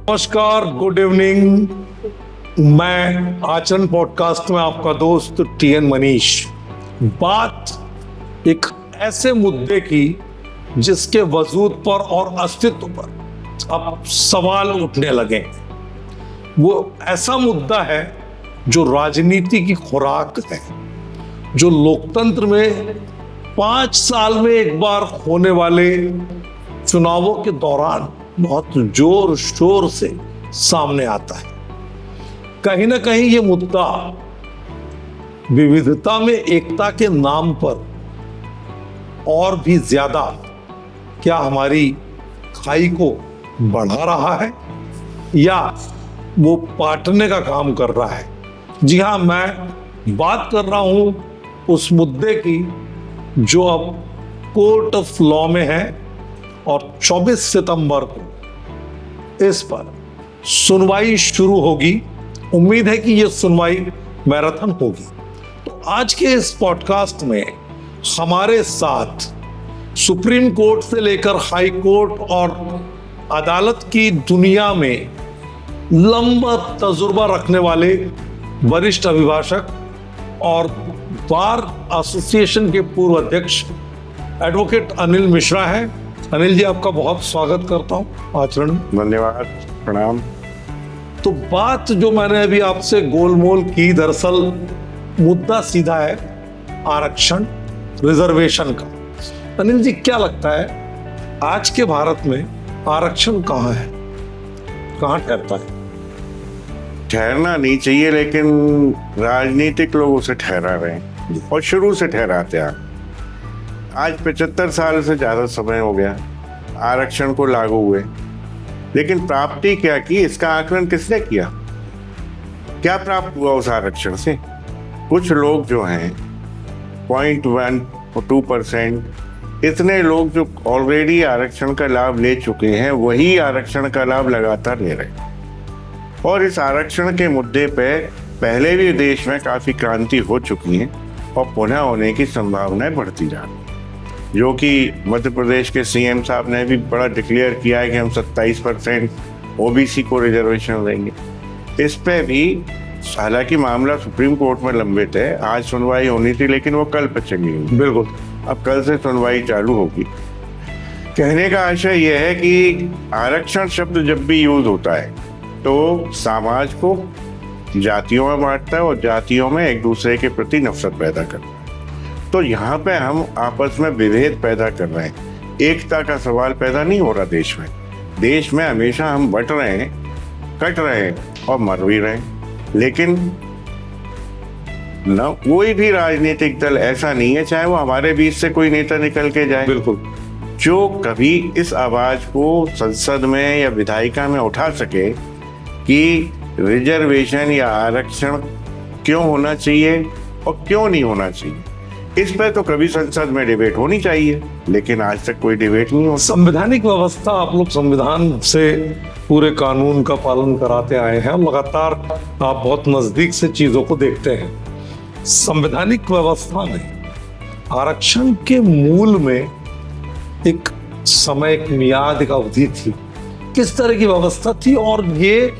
नमस्कार, good evening. मैं आचरण पॉडकास्ट में आपका दोस्त TN मनीष। बात एक ऐसे मुद्दे की जिसके वजूद पर और अस्तित्व पर अब सवाल उठने लगे। वो ऐसा मुद्दा है जो राजनीति की खुराक है, जो लोकतंत्र में 5 साल में एक बार होने वाले चुनावों के दौरान बहुत जोर शोर से सामने आता है। कहीं ना कहीं ये मुद्दा विविधता में एकता के नाम पर और भी ज्यादा क्या हमारी खाई को बढ़ा रहा है या वो बांटने का काम कर रहा है। जी हाँ, मैं बात कर रहा हूं उस मुद्दे की जो अब कोर्ट ऑफ लॉ में है और 24 सितंबर को इस पर सुनवाई शुरू होगी। उम्मीद है कि यह सुनवाई मैराथन होगी। तो आज के इस पॉडकास्ट में हमारे साथ सुप्रीम कोर्ट से लेकर हाई कोर्ट और अदालत की दुनिया में लंबा तजुर्बा रखने वाले वरिष्ठ अभिभाषक और बार एसोसिएशन के पूर्व अध्यक्ष एडवोकेट अनिल मिश्रा हैं। अनिल जी, आपका बहुत स्वागत करता हूं आचरण। धन्यवाद, प्रणाम। तो बात जो मैंने अभी आपसे गोलमोल की, दरअसल मुद्दा सीधा है आरक्षण, रिजर्वेशन का। अनिल जी, क्या लगता है आज के भारत में आरक्षण कहाँ है, कहाँ ठहरता है? ठहरना नहीं चाहिए, लेकिन राजनीतिक लोग उसे ठहरा रहे हैं और शुरू से ठहराते हैं। आज 75 साल से ज्यादा समय हो गया आरक्षण को लागू हुए, लेकिन प्राप्ति क्या की, इसका आकलन किसने किया? क्या प्राप्त हुआ उस आरक्षण से? कुछ लोग जो हैं 0.1 और 2%, इतने लोग जो ऑलरेडी आरक्षण का लाभ ले चुके हैं वही आरक्षण का लाभ लगातार ले रहे हैं। और इस आरक्षण के मुद्दे पे पहले भी देश में काफी क्रांति हो चुकी है और पुनः होने की संभावनाएं बढ़ती जा रही, जो कि मध्य प्रदेश के सीएम साहब ने भी बड़ा डिक्लेयर किया है कि हम 27% ओबीसी को रिजर्वेशन देंगे। इस पे भी हालांकि मामला सुप्रीम कोर्ट में लंबित है, आज सुनवाई होनी थी लेकिन वो कल पे चली गई। बिल्कुल, अब कल से सुनवाई चालू होगी। कहने का आशय यह है कि आरक्षण शब्द जब भी यूज होता है तो समाज को जातियों में बांटता है और जातियों में एक दूसरे के प्रति नफरत पैदा करता है। तो यहाँ पे हम आपस में विभेद पैदा कर रहे हैं, एकता का सवाल पैदा नहीं हो रहा देश में। देश में हमेशा हम बट रहे हैं, कट रहे हैं और मर भी रहे हैं, लेकिन न कोई भी राजनीतिक दल ऐसा नहीं है, चाहे वो हमारे बीच से कोई नेता निकल के जाए, बिल्कुल, जो कभी इस आवाज को संसद में या विधायिका में उठा सके कि रिजर्वेशन या आरक्षण क्यों होना चाहिए और क्यों नहीं होना चाहिए। इस पर तो कभी संसद में डिबेट होनी चाहिए, लेकिन आज तक कोई डिबेट नहीं हो। संवैधानिक व्यवस्था, आप लोग संविधान से पूरे कानून का पालन कराते आए हैं, लगातार आप बहुत नजदीक से चीजों को देखते हैं। संवैधानिक व्यवस्था में आरक्षण के मूल में एक समय, एक मियाद, एक अवधि थी। किस तरह की व्यवस्था थी और ये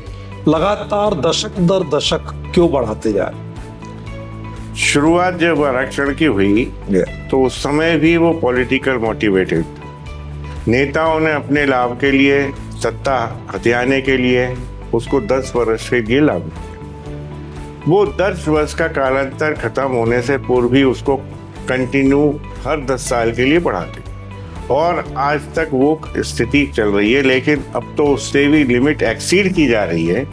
लगातार दशक दर दशक क्यों बढ़ाते जा रहे? शुरुआत जब आरक्षण की हुई तो उस समय भी वो पॉलिटिकल मोटिवेटेड था। नेताओं ने अपने लाभ के लिए, सत्ता हथियाने के लिए उसको 10 वर्ष के लिए लागू किया। वो 10 वर्ष का कालांतर खत्म होने से पूर्व ही उसको कंटिन्यू हर 10 साल के लिए बढ़ाते और आज तक वो स्थिति चल रही है। लेकिन अब तो उससे भी लिमिट एक्सीड की जा रही है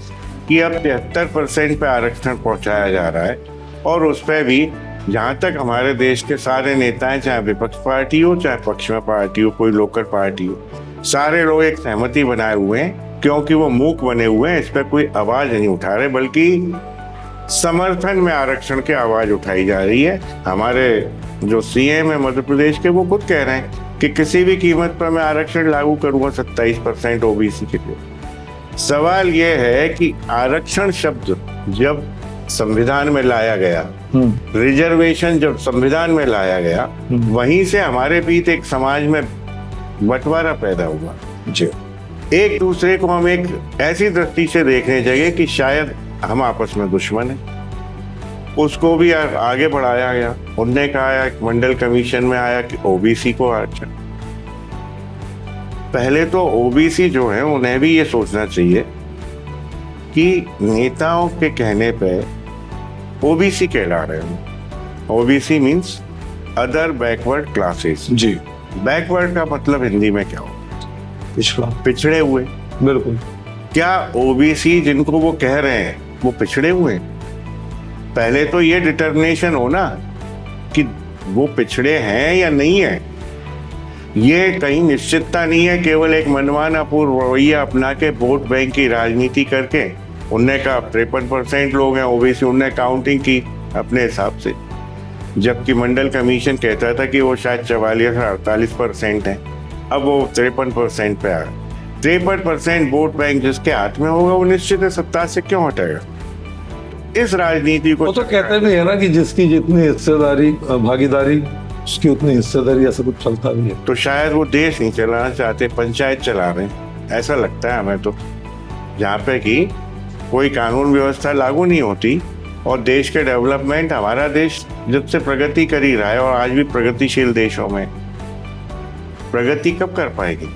कि अब 73% पे आरक्षण पहुंचाया जा रहा है और उस पर भी जहाँ तक हमारे देश के सारे नेता हैं, चाहे विपक्ष पार्टी हो चाहे पक्ष में पार्टी हो, कोई लोकल पार्टी हो, सारे लोग एक सहमति बनाए हुए हैं, क्योंकि वो मूक बने हुए हैं, इस पर कोई आवाज नहीं उठा रहे, बल्कि समर्थन में आरक्षण की आवाज उठाई जा रही है। हमारे जो सीएम है मध्य प्रदेश के, वो खुद कह रहे हैं कि किसी भी कीमत पर मैं आरक्षण लागू करूंगा 27% ओबीसी के लिए। सवाल यह है कि आरक्षण शब्द जब संविधान में लाया गया, रिजर्वेशन जब संविधान में लाया गया, वहीं से हमारे बीच एक समाज में बंटवारा पैदा हुआ। जी। एक दूसरे को हम एक ऐसी दृष्टि से देखने चाहिए कि शायद हम आपस में दुश्मन हैं। उसको भी आगे बढ़ाया गया। उनने कहा एक मंडल कमीशन में आया कि ओबीसी को आरक्षण। पहले तो ओबीसी जो है उन्हें भी ये सोचना चाहिए कि नेताओं के कहने पे ओबीसी कहला रहे हैं। OBC means other backward classes. जी। बैकवर्ड का मतलब हिंदी में क्या हो? पिछड़ा, पिछड़े हुए। बिल्कुल। क्या ओबीसी जिनको वो कह रहे हैं वो पिछड़े हुए? पहले तो ये डिटर्मिनेशन हो ना कि वो पिछड़े हैं या नहीं है। ये कहीं निश्चितता नहीं है, केवल एक मनमानापूर्ण रवैया अपना के वोट बैंक की राजनीति करके उनने कहा 53% लोग हैं ओबीसी, उनने काउंटिंग की अपने हिसाब से, जबकि मंडल कमीशन कहता था कि वो शायद 44 या 48% है। अब वो 53% पे आ गया। 53% वोट बैंक जिसके हाथ में होगा वो निश्चित है सत्ता से क्यों हटेगा? इस राजनीति को वो तो कहते भी है ना कि जिसकी जितनी हिस्सेदारी भागीदारी उसकी उतनी हिस्सेदारी, ऐसा कुछ चलता भी है। तो शायद वो देश नहीं चलाना चाहते, पंचायत चला रहे हैं, ऐसा लगता है हमें तो। जहाँ पे कि कोई कानून व्यवस्था लागू नहीं होती और देश के डेवलपमेंट, हमारा देश जब से प्रगति कर ही रहा है और आज भी प्रगतिशील देशों में प्रगति कब कर पाएगी?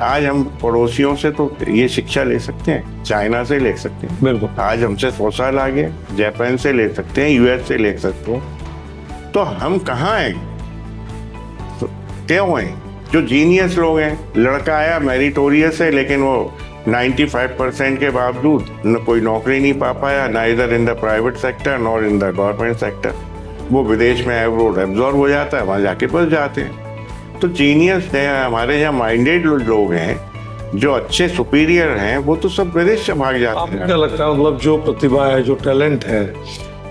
आज हम पड़ोसियों से तो ये शिक्षा ले सकते हैं, चाइना से ले सकते हैं, बिल्कुल। आज हमसे 100 साल आगे, जापान से ले सकते हैं, यूएस से ले सकते हैं। तो हम कहाँ हैं? तो क्यों हैं? जो जीनियस लोग हैं, लड़का आया मेरिटोरियस है लेकिन वो 95% के बावजूद न कोई नौकरी नहीं पा पाया, ना इधर in the private sector nor in the government sector. वो विदेश में एब्जॉर्ब हो जाता है, वहाँ जाके बस जाते हैं। तो जीनियस है, हमारे यहाँ माइंडेड लोग हैं जो अच्छे सुपीरियर हैं, वो तो सब विदेश से भाग जाते आपको हैं। क्या लगता है, मतलब जो प्रतिभा है, जो टैलेंट है,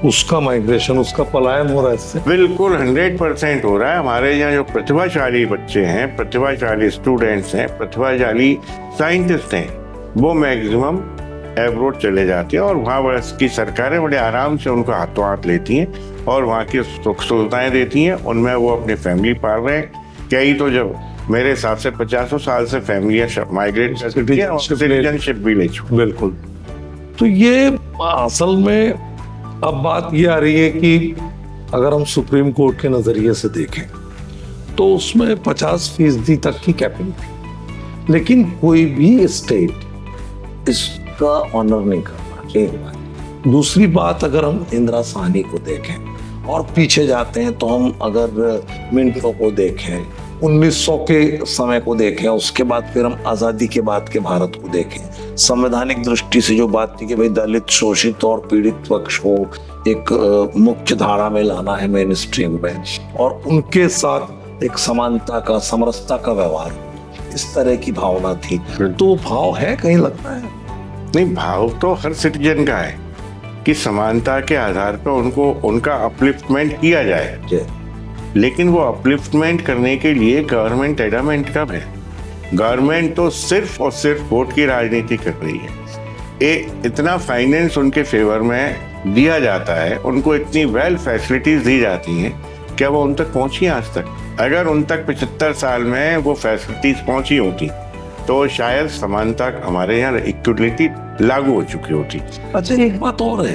उसका माइग्रेशन, उसका पलायन हो रहा है इससे? बिल्कुल 100% हो रहा है। हमारे यहाँ जो प्रतिभाशाली बच्चे हैं, प्रतिभाशाली स्टूडेंट्स हैं, प्रतिभाशाली साइंटिस्ट हैं, वो मैक्सिमम एब्रोड चले जाते हैं और वहाँ की सरकारें बड़े आराम से उनको हाथों हाथ लेती हैं और वहाँ की सुख सुविधाएं देती हैं। उनमें वो अपनी फैमिली पाल रहे हैं। कई तो जब मेरे हिसाब से 50 साल से फैमिलियाँ माइग्रेट सिटीजनशिप भी ले चुकी। बिल्कुल। तो ये असल में अब बात ये आ रही है कि अगर हम सुप्रीम कोर्ट के नजरिए से देखें तो उसमें 50% तक की कैपिंग थी, लेकिन कोई भी स्टेट इसका ऑनर नहीं करता। एक बात। दूसरी बात, अगर हम इंदिरा साहनी को देखें और पीछे जाते हैं तो हम अगर मिंटो को देखें, 1900 के समय को देखें, उसके बाद फिर हम आज़ादी के बाद के भारत को देखें, संवैधानिक दृष्टि से जो बात थी कि भाई दलित, शोषित और पीड़ित पक्ष को एक मुख्य धारा में लाना है, मेन स्ट्रीम में, और उनके साथ एक समानता का, समरसता का व्यवहार, इस तरह की भावना थी। तो भाव है, कहीं लगता है? नहीं, भाव तो हर सिटीजन का है कि समानता के आधार पर उनको उनका अपलिफ्टमेंट किया जाए, लेकिन वो अपलिफ्टमेंट करने के लिए गवर्नमेंट एडमेंट कब है? गवर्नमेंट तो सिर्फ और सिर्फ वोट की राजनीति कर रही है। इतना फाइनेंस उनके फेवर में दिया जाता है, उनको इतनी वेल फैसिलिटीज दी जाती हैं, क्या वो उन तक पहुंची आज तक? अगर उन तक 75 साल में वो फैसिलिटीज पहुंची होती तो शायद समानता हमारे यहाँ इक्वलिटी लागू हो चुकी होती। अच्छा, एक बात और है,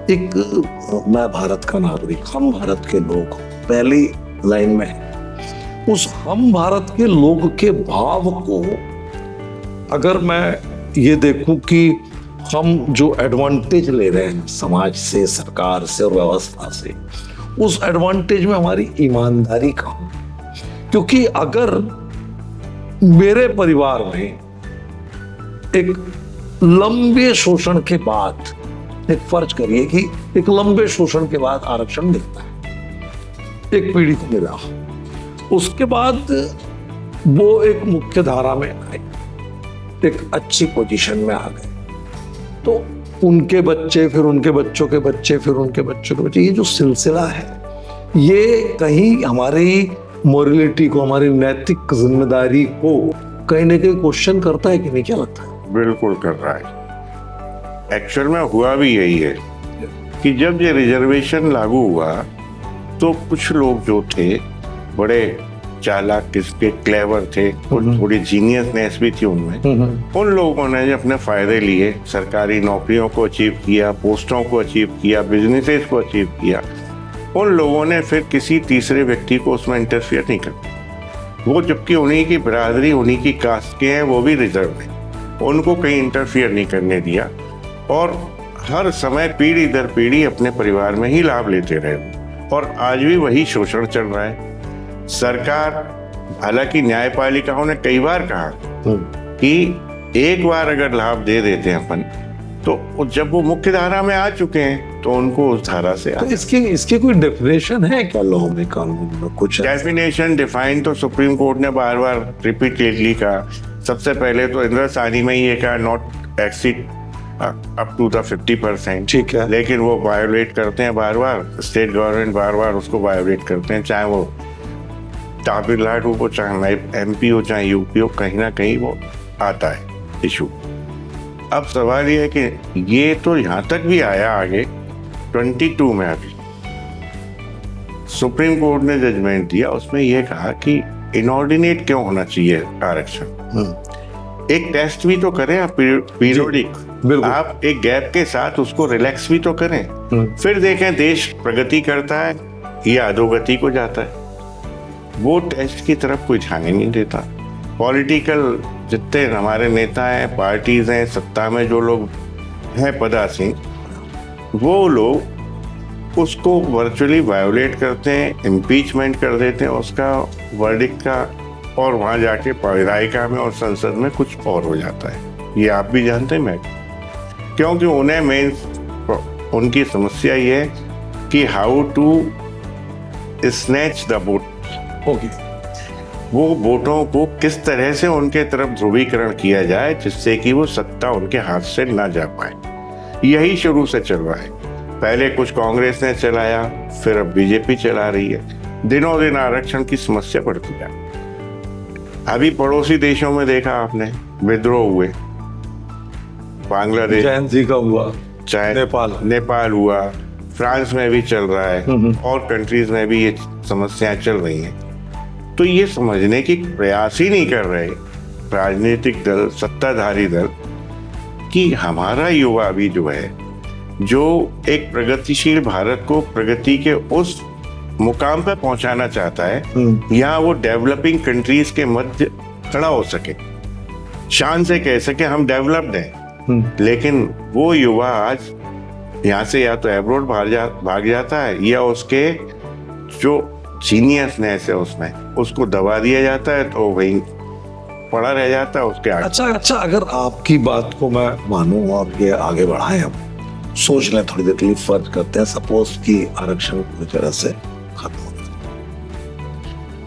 एक मैं भारत का नागरिक, हम भारत के लोग पहली लाइन में है। उस हम भारत के लोग के भाव को अगर मैं ये देखूं कि हम जो एडवांटेज ले रहे हैं समाज से, सरकार से और व्यवस्था से, उस एडवांटेज में हमारी ईमानदारी कहाँ? क्योंकि अगर मेरे परिवार में एक लंबे शोषण के बाद, एक फर्ज करिए कि एक लंबे शोषण के बाद आरक्षण मिलता है, एक पीढ़ी को मिला, उसके बाद वो एक मुख्य धारा में आए, एक अच्छी पोजीशन में आ गए, तो उनके बच्चे, फिर उनके बच्चों के बच्चे, फिर उनके बच्चों के बच्चे, ये जो सिलसिला है, ये कहीं हमारी मोरलिटी को, हमारी नैतिक जिम्मेदारी को कहीं ना कहीं क्वेश्चन करता है कि नहीं? क्या लगता है? बिल्कुल कर रहा है। एक्चुअल में हुआ भी यही है कि जब ये रिजर्वेशन लागू हुआ तो कुछ लोग जो थे बड़े चालाक, किसके क्लेवर थे, कुछ थोड़ी जीनियसनेस भी थी उनमें, उन लोगों ने अपने फायदे लिए, सरकारी नौकरियों को अचीव किया, पोस्टों को अचीव किया, बिजनेसेस को अचीव किया। उन लोगों ने फिर किसी तीसरे व्यक्ति को उसमें इंटरफियर नहीं करते। वो जबकि उन्हीं की बिरादरी, उन्हीं की कास्ट के हैं, वो भी रिजर्व है, उनको कहीं इंटरफियर नहीं करने दिया और हर समय पीढ़ी दर पीढ़ी अपने परिवार में ही लाभ लेते रहे। और आज भी वही शोषण चल रहा है। सरकार, हालांकि न्यायपालिकाओं ने कई बार कहा कि एक बार अगर लाभ दे देते हैं अपन, तो जब वो मुख्य धारा में आ चुके हैं तो उनको उस धारा से तो इसकी कोई डेफिनेशन है क्या लॉ में, कानून में कुछ? डेफिनेशन डिफाइन तो सुप्रीम कोर्ट ने बार बार रिपीटेडली कहा। सबसे पहले तो इंदिरा साहनी में ये कहा, not exceed up to the 50%। ठीक है, लेकिन वो वायोलेट करते हैं बार बार, स्टेट गवर्नमेंट बार बार उसको वायोलेट करते हैं, चाहे वो तमिलनाडु हो, चाहे MP हो, चाहे UP हो, कहीं ना कहीं वो आता है इशू। अब सवाल ये है कि ये तो यहाँ तक भी आया आगे 22 में। अभी सुप्रीम कोर्ट ने जजमेंट दिया, उसमें यह कहा कि इनऑर्डिनेट क्यों होना चाहिए आरक्षण। एक टेस्ट भी तो करें आप, पीरियोडिक, आप एक गैप के साथ उसको रिलैक्स भी तो करें, फिर देखें देश प्रगति करता है या अधोगति को जाता है। वो टेस्ट की तरफ कोई ध्यान ही नहीं देता। पॉलिटिकल जितने हमारे नेता हैं, पार्टीज हैं, सत्ता में जो लोग हैं पदासीन, वो लोग उसको वर्चुअली वायोलेट करते हैं, इम्पीचमेंट कर देते हैं उसका वर्डिक्ट का, और वहाँ जाके विधायिका में और संसद में कुछ और हो जाता है। ये आप भी जानते हैं, मैं, क्योंकि उन्हें मेन उनकी समस्या ये है कि how to snatch the vote. वो वोटों को किस तरह से उनके तरफ ध्रुवीकरण किया जाए जिससे कि वो सत्ता उनके हाथ से ना जा पाए। यही शुरू से चल रहा है। पहले कुछ कांग्रेस ने चलाया, फिर अब बीजेपी चला रही है। दिनों दिन आरक्षण की समस्या बढ़ती है। अभी पड़ोसी देशों में देखा आपने, विद्रोह हुए, बांग्लादेश, जैन जी का हुआ, चाहे नेपाल हुआ, फ्रांस में भी चल रहा है, और कंट्रीज में भी ये समस्याएं चल रही हैं। तो ये समझने की प्रयास ही नहीं कर रहे राजनीतिक दल, सत्ताधारी दल, कि हमारा युवा भी जो है, जो एक प्रगतिशील भारत को प्रगति के उस मुकाम पर पहुंचाना चाहता है, यहाँ वो डेवलपिंग कंट्रीज के मध्य खड़ा हो सके, शान से कह सके हम डेवलप्ड हैं। लेकिन वो युवा आज यहाँ से या तो एब्रोड भाग जाता है, या उसके जो जीनियसनेस है उसमें उसको दबा दिया जाता है, तो वहीं पड़ा रह जाता है उसके आगे। अच्छा, अगर आपकी बात को मैं मानूं और ये आगे बढ़ाएं, हम सोच लें थोड़ी देर के लिए, फर्ज करते हैं सपोज कि आरक्षण पूरी तरह से खत्म हो गया,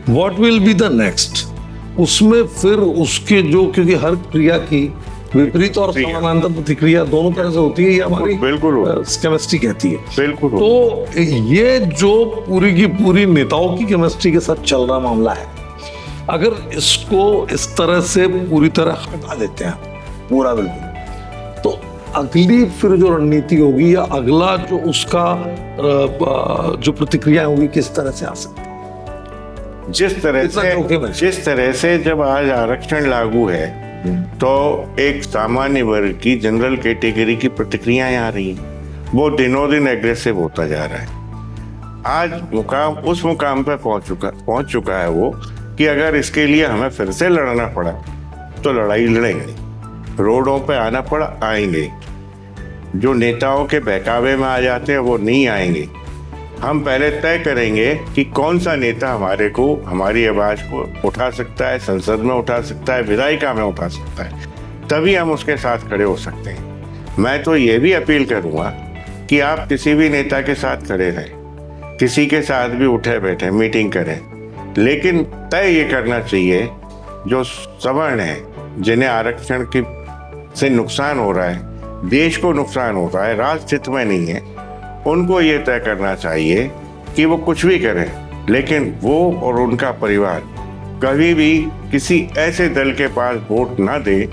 what will be the next? उसमें फिर उसके जो, क्योंकि हर क्रिया की विपरीत और समानांतर प्रतिक्रिया दोनों तरह से होती है, ये हमारी बिल्कुल केमिस्ट्री कहती है। बिल्कुल। तो ये जो पूरी की पूरी नेताओं की केमिस्ट्री के साथ चल रहा मामला है, अगर इसको इस तरह से पूरी तरह हटा देते हैं पूरा बिल्कुल, तो अगली फिर जो रणनीति होगी या अगला जो उसका जो प्रतिक्रिया होगी किस तरह से आ सकती है? जिस तरह से जब आज आरक्षण लागू है, तो एक सामान्य वर्ग की, जनरल कैटेगरी की प्रतिक्रियाएं आ रही हैं, वो दिनों दिन एग्रेसिव होता जा रहा है। आज उस मुकाम पर पहुंच चुका है वो, कि अगर इसके लिए हमें फिर से लड़ना पड़ा तो लड़ाई लड़ेंगे, रोडों पे आना पड़ा आएंगे, जो नेताओं के बहकावे में आ जाते हैं वो नहीं आएंगे। हम पहले तय करेंगे कि कौन सा नेता हमारे को, हमारी आवाज को उठा सकता है, संसद में उठा सकता है, विधायिका में उठा सकता है, तभी हम उसके साथ खड़े हो सकते हैं। मैं तो ये भी अपील करूंगा कि आप किसी भी नेता के साथ खड़े रहें, किसी के साथ भी उठे बैठे मीटिंग करें, लेकिन तय ये करना चाहिए जो सवर्ण है, जिन्हें आरक्षण की से नुकसान हो रहा है, देश को नुकसान हो रहा है, राष्ट्र हित में नहीं है, उनको ये तय करना चाहिए कि वो कुछ भी करें, लेकिन वो और उनका परिवार कभी भी किसी ऐसे दल के पास वोट ना दे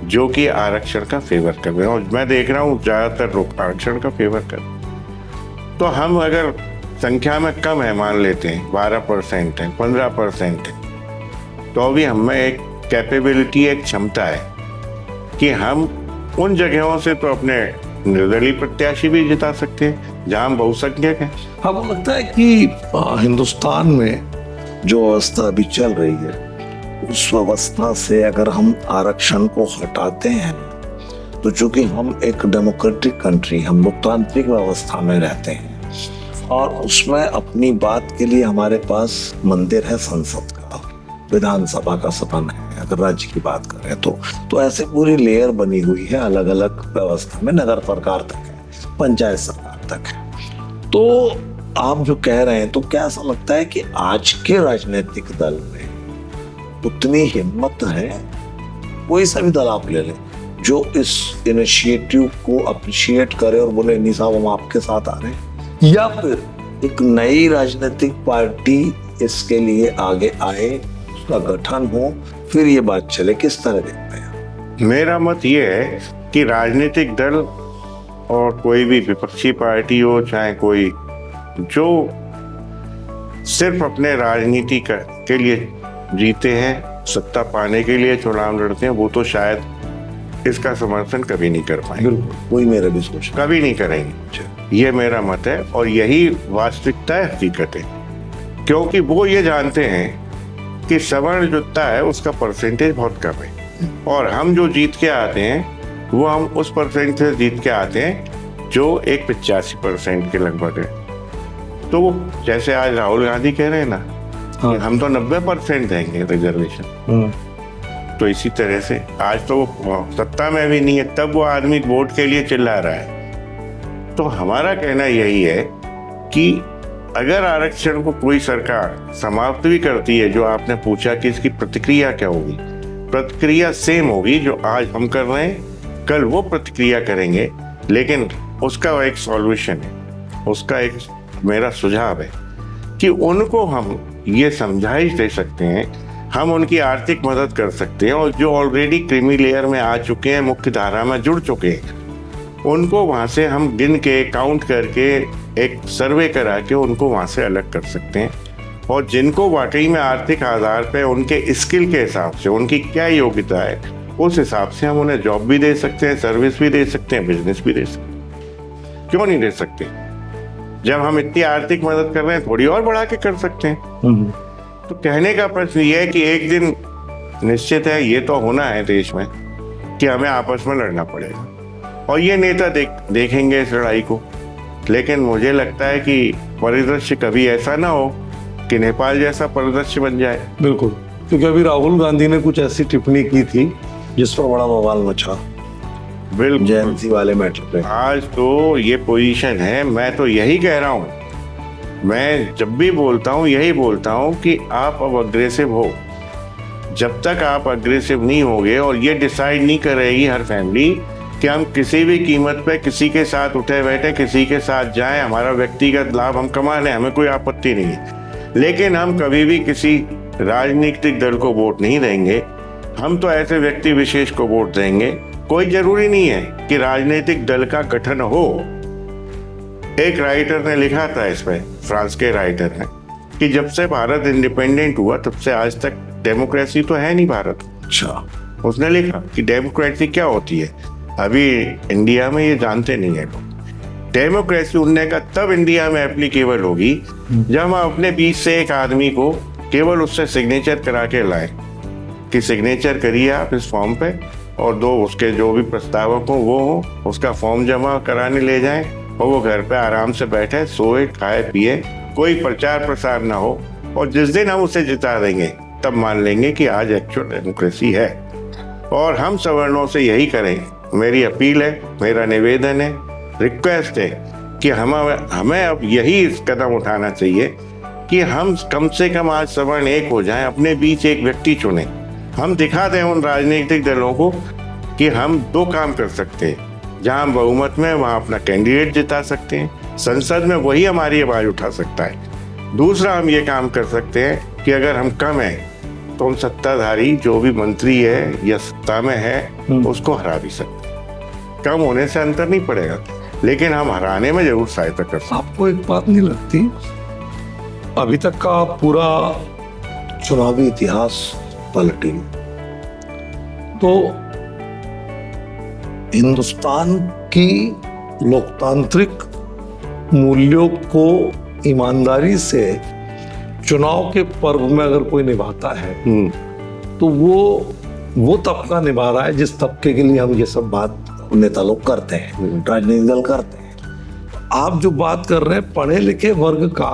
जो कि आरक्षण का फेवर करे। और मैं देख रहा हूँ ज्यादातर लोग आरक्षण का फेवर कर। तो हम अगर संख्या में कम है, मान लेते हैं 12% है, 15% है, तो भी हमें एक कैपेबिलिटी, एक क्षमता है कि हम उन जगहों से तो अपने निर्दलीय प्रत्याशी भी जिता सकते हैं जहां हम बहुसंख्यक हैं। आपको लगता है कि हिंदुस्तान में जो अवस्था अभी चल रही है, उस अवस्था से अगर हम आरक्षण को हटाते हैं, तो चूंकि हम एक डेमोक्रेटिक कंट्री, हम लोकतांत्रिक व्यवस्था में रहते हैं और उसमें अपनी बात के लिए हमारे पास मंदिर है, संसद का, विधानसभा का सदन है, अगर राज्य की बात करें तो ऐसे पूरी लेयर बनी हुई है अलग अलग व्यवस्था में, नगर सरकार तक है, पंचायत सरकार तक है। तो आप जो कह रहे हैं, तो क्या ऐसा लगता है कि आज के राजनीतिक दल में उतनी हिम्मत है, कोई सा भी दल आप ले लें, जो इस इनिशिएटिव को अप्रिशिएट करे और बोले नहीं साहब हम आपके साथ आ रहे हैं, या फिर एक नई राजनीतिक पार्टी इसके लिए आगे आए, उसका गठन हो, फिर ये बात चले? किस तरह देखते हैं? मेरा मत ये है कि राजनीतिक दल और कोई भी विपक्षी पार्टी हो, चाहे कोई जो सिर्फ अपने राजनीति के लिए जीते हैं, सत्ता पाने के लिए चुनाव लड़ते हैं, वो तो शायद इसका समर्थन कभी नहीं कर पाएंगे। वही मेरा भी सोच, कभी नहीं करेंगे। ये मेरा मत है और यही वास्तविकता है, हकीकत है। क्योंकि वो ये जानते हैं कि सवर्ण जुटता है उसका परसेंटेज बहुत कम है और हम जो जीत के आते हैं वो हम उस परसेंट से जीत के आते हैं जो एक 85% के लगभग है। तो जैसे आज राहुल गांधी कह रहे हैं ना, हाँ, हम तो 90% देंगे रिजर्वेशन, तो इसी तरह से आज तो वो सत्ता में भी नहीं है, तब वो आदमी वोट के लिए चिल्ला रहा है। तो हमारा कहना यही है कि अगर आरक्षण को कोई सरकार समाप्त भी करती है, जो आपने पूछा कि इसकी प्रतिक्रिया क्या होगी, प्रतिक्रिया सेम होगी जो आज हम कर रहे हैं, कल वो प्रतिक्रिया करेंगे, लेकिन उसका एक सॉल्यूशन है, उसका एक मेरा सुझाव है कि उनको हम ये समझाइश दे सकते हैं, हम उनकी आर्थिक मदद कर सकते हैं और जो ऑलरेडी क्रीमी लेयर में आ चुके हैं, मुख्य धारा में जुड़ चुके हैं, उनको वहाँ से हम गिन के काउंट करके एक सर्वे करा के उनको वहाँ से अलग कर सकते हैं। और जिनको वाकई में आर्थिक आधार पे उनके स्किल के हिसाब से उनकी क्या योग्यता है, उस हिसाब से हम उन्हें जॉब भी दे सकते हैं, सर्विस भी दे सकते हैं, बिजनेस भी दे सकते हैं। क्यों नहीं दे सकते? जब हम इतनी आर्थिक मदद कर रहे हैं, थोड़ी और बढ़ा के कर सकते हैं। तो कहने का प्रश्न ये है कि एक दिन निश्चित है, ये तो होना है देश में, कि हमें आपस में लड़ना पड़ेगा और ये नेता देखेंगे इस लड़ाई को। लेकिन मुझे लगता है कि परिदृश्य कभी ऐसा ना हो कि नेपाल जैसा परिदृश्य बन जाए। बिल्कुल, क्योंकि अभी राहुल गांधी ने कुछ ऐसी टिप्पणी की थी जिस पर बड़ा बवाल मचा, बिल्कुल जेएनसी वाले मैटर पे। आज तो ये पोजीशन है, मैं तो यही कह रहा हूँ, मैं जब भी बोलता हूँ यही बोलता हूँ कि आप अब अग्रेसिव हो। जब तक आप अग्रेसिव नहीं होगे और ये डिसाइड नहीं करेगी हर फैमिली कि हम किसी भी कीमत पे किसी के साथ उठे बैठे, किसी के साथ जाएं, हमारा व्यक्तिगत लाभ हम कमा लें, हमें कोई आपत्ति नहीं है, लेकिन हम कभी भी किसी राजनीतिक दल को वोट नहीं देंगे। हम तो ऐसे व्यक्ति विशेष को वोट देंगे। कोई जरूरी नहीं है कि राजनीतिक दल का गठन हो। एक राइटर ने लिखा था इसमें, फ्रांस के राइटर ने, कि जब से भारत इंडिपेंडेंट हुआ तब से आज तक डेमोक्रेसी तो है नहीं भारत। अच्छा, उसने लिखा कि डेमोक्रेसी क्या होती है, अभी इंडिया में ये जानते नहीं है लोग। डेमोक्रेसी उनने का तब इंडिया में एप्लीकेबल होगी जब हम अपने बीच से एक आदमी को केवल उससे सिग्नेचर करा के लाए कि सिग्नेचर करिए आप इस फॉर्म पे, और दो उसके जो भी प्रस्तावक हो वो हो, उसका फॉर्म जमा कराने ले जाएं और वो घर पे आराम से बैठे, सोए, खाए पिए, कोई प्रचार प्रसार ना हो, और जिस दिन हम उसे जिता देंगे तब मान लेंगे कि आज एक्चुअल डेमोक्रेसी है। और हम सवर्णों से यही करें। मेरी अपील है, मेरा निवेदन है, रिक्वेस्ट है कि हमें अब यही कदम उठाना चाहिए कि हम कम से कम आज सवर्ण एक हो जाएं, अपने बीच एक व्यक्ति चुनें। हम दिखा दें उन राजनीतिक दलों को कि हम दो काम कर सकते हैं, जहां हम बहुमत में वहां अपना कैंडिडेट जिता सकते हैं, संसद में वही हमारी आवाज उठा सकता है। दूसरा हम ये काम कर सकते हैं कि अगर हम कम हैं तो हम सत्ताधारी जो भी मंत्री है या सत्ता में है उसको हरा भी सकते हैं। कम होने से अंतर नहीं पड़ेगा, लेकिन हम हराने में जरूर सहायता कर सकते हैं। आपको एक बात नहीं लगती, अभी तक का पूरा चुनावी इतिहास पलटी। तो हिंदुस्तान की लोकतांत्रिक मूल्यों को ईमानदारी से चुनाव के पर्व में अगर कोई निभाता है तो वो तबका निभा रहा है जिस तबके के लिए हम ये सब बात नेता लोग करते हैं, राजनीतिक दल करते हैं। आप जो बात कर रहे हैं पढ़े लिखे वर्ग का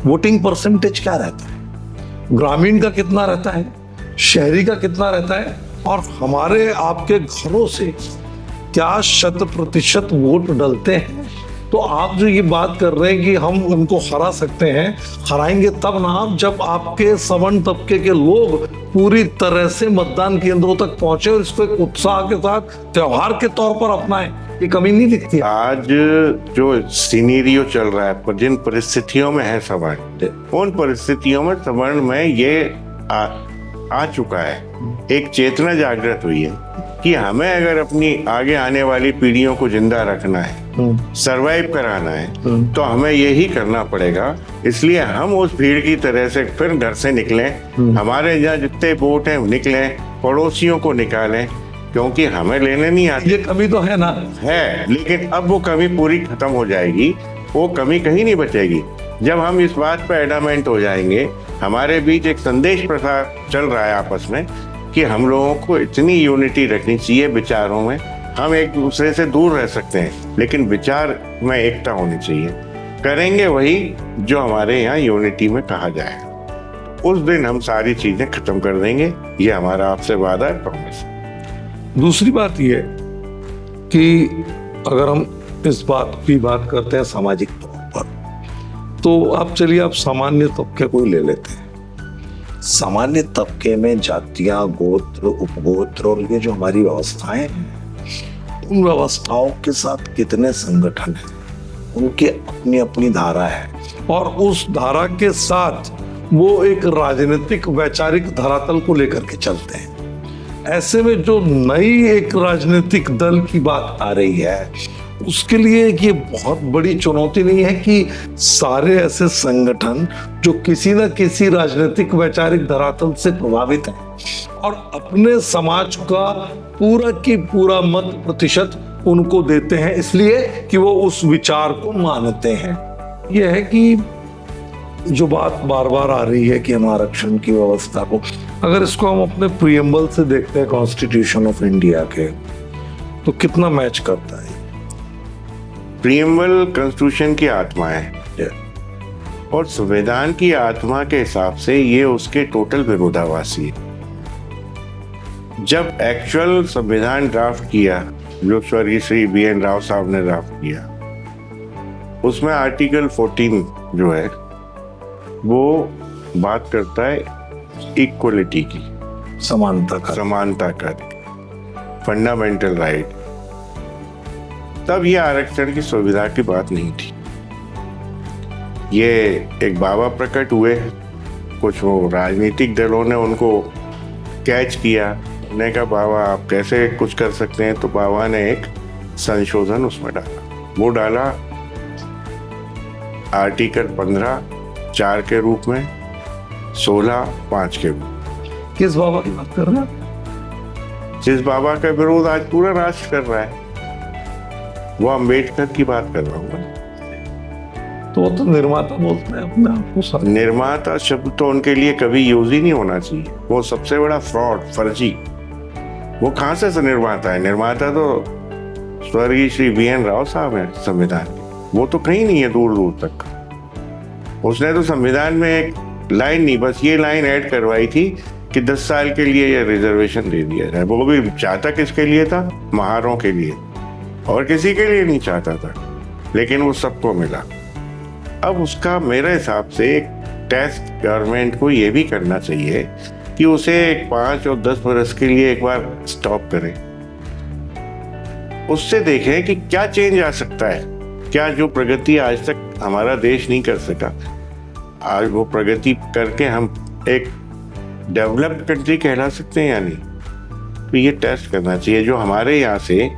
वोटिंग परसेंटेज क्या रहता है, ग्रामीण का कितना रहता है, शहरी का कितना रहता है, और हमारे आपके घरों से क्या 100% वोट डलते हैं। तो आप जो ये बात कर रहे हैं कि हम उनको हरा सकते हैं, हराएंगे तब ना आप जब आपके सवर्ण तबके के लोग पूरी तरह से मतदान केंद्रों तक पहुंचे और इसको एक उत्साह के साथ त्योहार के तौर पर अपनाएं। ये कमी नहीं दिखती। आज जो सिनेरियो चल रहा है, पर जिन परिस्थितियों में है सवर्ण, उन परिस्थितियों में सवर्ण में ये आ चुका है, एक चेतना जागृत हुई है कि हमें अगर अपनी आगे आने वाली पीढ़ियों को जिंदा रखना है, सरवाइव कराना है, तो हमें यही करना पड़ेगा। इसलिए हम उस भीड़ की तरह से फिर घर से निकलें, हमारे यहाँ जितने वोट हैं निकलें, पड़ोसियों को निकालें, क्योंकि हमें लेने नहीं आती। ये कमी तो है ना, है, लेकिन अब वो कमी पूरी खत्म हो जाएगी, वो कमी कहीं नहीं बचेगी जब हम इस बात पर एडामेंट हो जाएंगे। हमारे बीच एक संदेश प्रसार चल रहा है आपस में कि हम लोगों को इतनी यूनिटी रखनी चाहिए विचारों में। हम एक दूसरे से दूर रह सकते हैं लेकिन विचार में एकता होनी चाहिए। करेंगे वही जो हमारे यहाँ यूनिटी में कहा जाएगा, उस दिन हम सारी चीजें खत्म कर देंगे। ये हमारा आपसे वादा है, प्रॉमिस। दूसरी बात ये कि अगर हम इस बात की बात करते हैं सामाजिक तौर पर, तो आप चलिए आप सामान्य तबके को ही ले लेते हैं। सामान्य तबके में जातियां, गोत्र, उपगोत्र और ये जो हमारी व्यवस्थाएं हैं, उन व्यवस्थाओं के साथ कितने संगठन हैं, उनकी अपनी अपनी धारा है, और उस धारा के साथ वो एक राजनीतिक वैचारिक धरातल को लेकर के चलते हैं। ऐसे में जो नई एक राजनीतिक दल की बात आ रही है, उसके लिए ये बहुत बड़ी चुनौती नहीं है कि सारे ऐसे संगठन जो किसी न किसी राजनीतिक वैचारिक धरातल से प्रभावित हैं और अपने समाज का पूरा की पूरा मत प्रतिशत उनको देते हैं, इसलिए कि वो उस विचार को मानते हैं। यह है कि जो बात बार बार आ रही है कि हम आरक्षण की व्यवस्था को, अगर इसको हम अपने प्रीएम्बल से देखते हैं कॉन्स्टिट्यूशन ऑफ इंडिया के, तो कितना मैच करता है। प्रीएम्बल कॉन्स्टिट्यूशन की आत्मा है और संविधान की आत्मा के हिसाब से ये उसके टोटल विरोधाभासी है। जब एक्चुअल संविधान ड्राफ्ट किया, जो स्वर्गीय श्री BN राव साहब ने ड्राफ्ट किया, उसमें आर्टिकल 14 जो है वो बात करता है इक्वलिटी की, समानता का, फंडामेंटल राइट। तब ये आरक्षण की सुविधा की बात नहीं थी। ये एक बाबा प्रकट हुए, कुछ वो राजनीतिक दलों ने उनको कैच किया, ने कहा बाबा आप कैसे कुछ कर सकते हैं, तो बाबा ने एक संशोधन उसमें डाला। वो डाला आर्टिकल 15(4) के रूप में, 16(5) के रूप में। किस बाबा की बात कर रहे हैं? जिस बाबा का विरोध आज पूरा राष्ट्र कर रहा है, वो अम्बेडकर की बात कर रहा हूँ। तो वो तो निर्माता बोलते हैं अपने आप को। निर्माता शब्द तो उनके लिए कभी यूज ही नहीं होना चाहिए। वो सबसे बड़ा फ्रॉड, फर्जी। वो कहाँ से निर्माता है? निर्माता तो स्वर्गीय श्री BN राव साहब है संविधान के। वो तो कहीं नहीं है दूर दूर तक। उसने तो संविधान में एक लाइन नहीं, बस ये लाइन ऐड करवाई थी कि 10 साल के लिए ये रिजर्वेशन दे दिया जाए। वो भी चाहता किसके लिए था? महारों के लिए, और किसी के लिए नहीं चाहता था, लेकिन वो सबको मिला। अब उसका मेरे हिसाब से एक टेस्ट गवर्नमेंट को ये भी करना चाहिए कि उसे 5 और 10 बरस के लिए एक बार स्टॉप करें, उससे देखें कि क्या चेंज आ सकता है। क्या जो प्रगति आज तक हमारा देश नहीं कर सका, आज वो प्रगति करके हम एक डेवलप्ड कंट्री कहला सकते हैं या नहीं? तो ये टेस्ट करना चाहिए। जो हमारे यहाँ से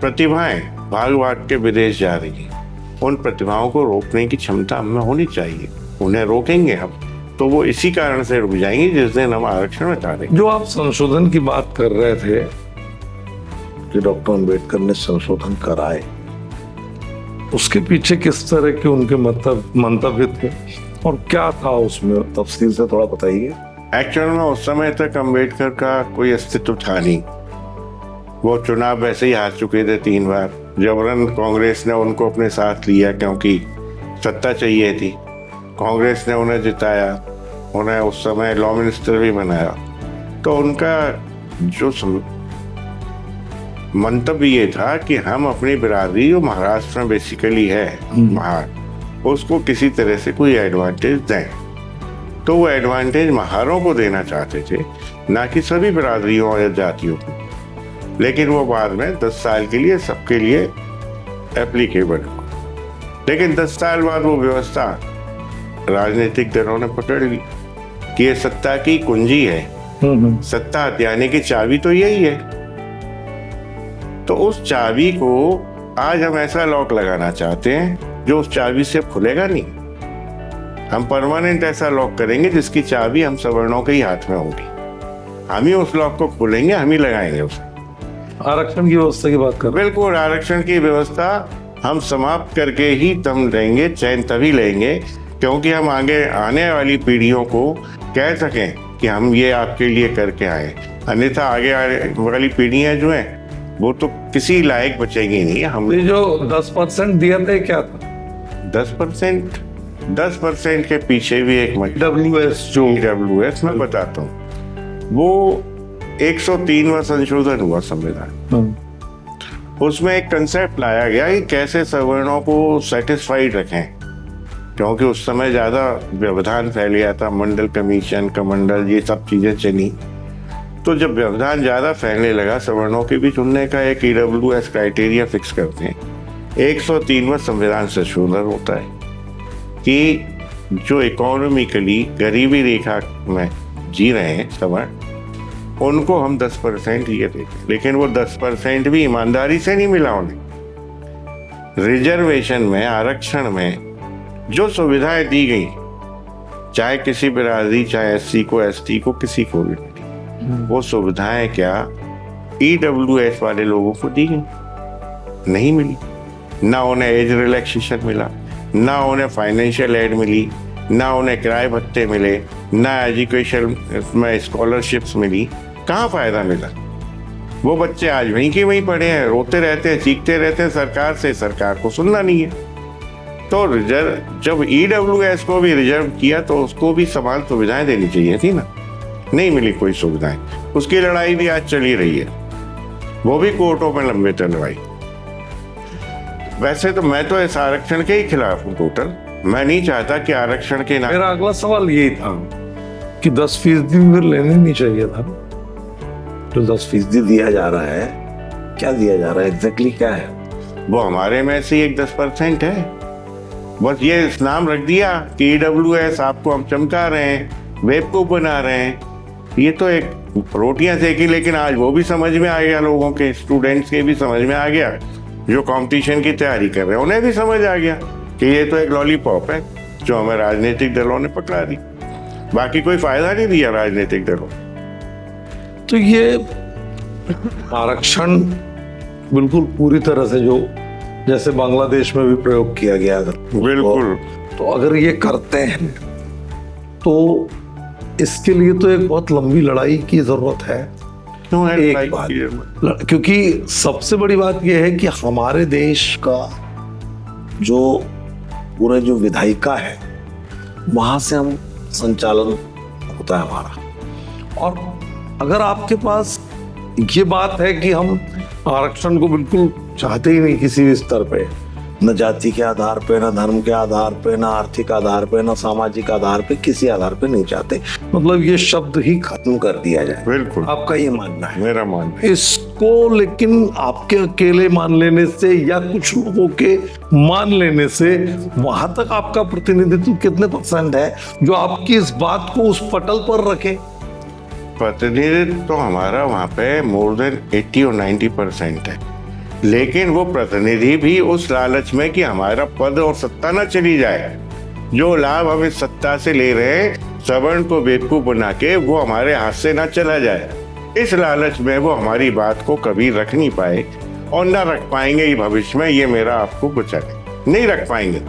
प्रतिभाएं भाग भाग के विदेश जा रही हैं, उन प्रतिभाओं को रोकने की क्षमता हमें होनी चाहिए। उन्हें रोकेंगे हम तो वो इसी कारण से रुक जाएंगी जिस दिन हम आरक्षण हटा देंगे। जो आप संशोधन की बात कर रहे थे कि डॉक्टर अंबेडकर ने संशोधन कराए, उसके पीछे किस तरह के उनके मंतव्य थे और क्या था उसमें, तफसील से थोड़ा बताइए। एक्चुअल में उस समय तक अंबेडकर का कोई अस्तित्व था नहीं। वो चुनाव वैसे ही हार चुके थे 3 बार। जबरन कांग्रेस ने उनको अपने साथ लिया क्योंकि सत्ता चाहिए थी। कांग्रेस ने उन्हें जिताया, उन्हें उस समय लॉ मिनिस्टर भी बनाया। तो उनका जो मंतव्य ये था कि हम अपनी बिरादरी जो महाराष्ट्र में बेसिकली है महार, उसको किसी तरह से कोई एडवांटेज दें। तो वो एडवांटेज महारों को देना चाहते थे, ना कि सभी बिरादरियों और जातियों को। लेकिन वो बाद में 10 साल के लिए सबके लिए एप्लीकेबल हो। लेकिन 10 साल बाद वो व्यवस्था राजनीतिक दलों ने पकड़ ली कि ये सत्ता की कुंजी है, सत्ता हथियाने की चाबी तो यही है। तो उस चाबी को आज हम ऐसा लॉक लगाना चाहते हैं जो उस चाबी से खुलेगा नहीं। हम परमानेंट ऐसा लॉक करेंगे जिसकी चाबी हम सवर्णों के ही हाथ में होगी। हम ही उस लॉक को खोलेंगे, हम ही लगाएंगे उसे। आरक्षण की व्यवस्था की बात कर रहे हैं। बिल्कुल, आरक्षण की व्यवस्था हम समाप्त करके ही दम लेंगे, चैन तभी लेंगे क्योंकि हम आगे आने वाली पीढ़ियों को कह सकें कि हम ये आपके लिए करके आए। अन्यथा आगे आने वाली पीढ़ियां जो हैं वो तो किसी लायक बचेगी नहीं। हम ये जो 10% दिया था क्या था? 10% के पीछे भी एक EWS मैं बताता हूँ। वो 103वां संशोधन हुआ संविधान। उसमें एक कंसेप्ट लाया गया कि कैसे सवर्णों को सेटिस्फाइड रखें, क्योंकि उस समय ज्यादा व्यवधान फैल गया था। मंडल कमीशन, कमंडल, ये सब चीजें चली। तो जब व्यवधान ज्यादा फैलने लगा, सवर्णों के भी चुनने का एक EWS क्राइटेरिया फिक्स करते हैं। 103वां संविधान संशोधन होता है कि जो इकोनॉमिकली गरीबी रेखा में जी रहे हैं सवर्ण, उनको हम 10% ये देते हैं। लेकिन वो 10% भी ईमानदारी से नहीं मिला उन्हें। रिजर्वेशन में, आरक्षण में जो सुविधाएं दी गई, चाहे किसी बिरादरी, चाहे SC को, ST को, किसी को भी, वो सुविधाएं क्या EWS वाले लोगों को दी गई? नहीं मिली। ना उन्हें एज रिलैक्सेशन मिला, ना उन्हें फाइनेंशियल एड मिली, ना उन्हें किराए भत्ते मिले, ना एजुकेशन में स्कॉलरशिप्स मिली। कहाँ फायदा मिला? वो बच्चे आज वहीं के वहीं पड़े हैं, रोते रहते हैं, चीखते रहते हैं सरकार से, सरकार को सुनना नहीं है। तो रिजर्व, जब EWS को भी रिजर्व किया तो उसको भी समान सुविधाएं देनी चाहिए थी ना। नहीं मिली कोई सुविधाएं। उसकी लड़ाई भी आज चली रही है, वो भी कोर्टों में लंबे चलवाई। वैसे तो मैं तो इस आरक्षण के ही खिलाफ हूँ टोटल। मैं नहीं चाहता कि आरक्षण के नाम। मेरा अगला सवाल यही था कि 10% फिर लेने नहीं चाहिए था। तो 10% दिया जा रहा है, क्या दिया जा रहा है, एग्जैक्टली क्या है? वो हमारे में से एक 10% है। बस ये नाम रख दिया कि EWS आपको हम चमका रहे हैं, बेवकूफ बना रहे हैं। ये तो एक रोटियां सेकी, लेकिन आज वो भी समझ में आ गया, लोगों के, स्टूडेंट्स के भी समझ में आ गया, जो कंपटीशन की तैयारी कर रहे हैं उन्हें भी समझ आ गया कि ये तो एक लॉलीपॉप है जो हमें राजनीतिक दलों ने पकड़ा दी। बाकी कोई फायदा नहीं दिया राजनीतिक दलों। तो ये आरक्षण बिल्कुल पूरी तरह से जो जैसे बांग्लादेश में भी प्रयोग किया गया था, बिल्कुल। तो अगर ये करते हैं तो इसके लिए तो एक बहुत लंबी लड़ाई की जरूरत है। क्यों है एक बात, क्योंकि सबसे बड़ी बात यह है कि हमारे देश का जो पूरा जो विधायिका है, वहां से हम संचालन होता है हमारा। और अगर आपके पास ये बात है कि हम आरक्षण को बिल्कुल चाहते ही नहीं किसी भी स्तर पे, न जाति के आधार पे, न धर्म के आधार पे, न आर्थिक आधार पे, न सामाजिक आधार पे, किसी आधार पे नहीं चाहते, मतलब ये शब्द ही खत्म कर दिया जाए। बिल्कुल, आपका ये मानना है? मेरा मानना है। इसको लेकिन आपके अकेले मान लेने से या कुछ लोगों के मान लेने से वहां तक आपका प्रतिनिधित्व कितने % है जो आपकी इस बात को उस पटल पर रखे? प्रतिनिधित्व तो हमारा वहाँ पे मोर देन 80 और 90% है, लेकिन वो प्रतिनिधि भी उस लालच में कि हमारा पद और सत्ता न चली जाए। जो लाभ हम इस सत्ता से ले रहे हैं सवर्ण को बेवकूफ बना के वो हमारे हाथ से ना चला जाए, इस लालच में वो हमारी बात को कभी रख नहीं पाए और ना रख पाएंगे ही भविष्य में। ये मेरा आपको कुछ नहीं रख पाएंगे।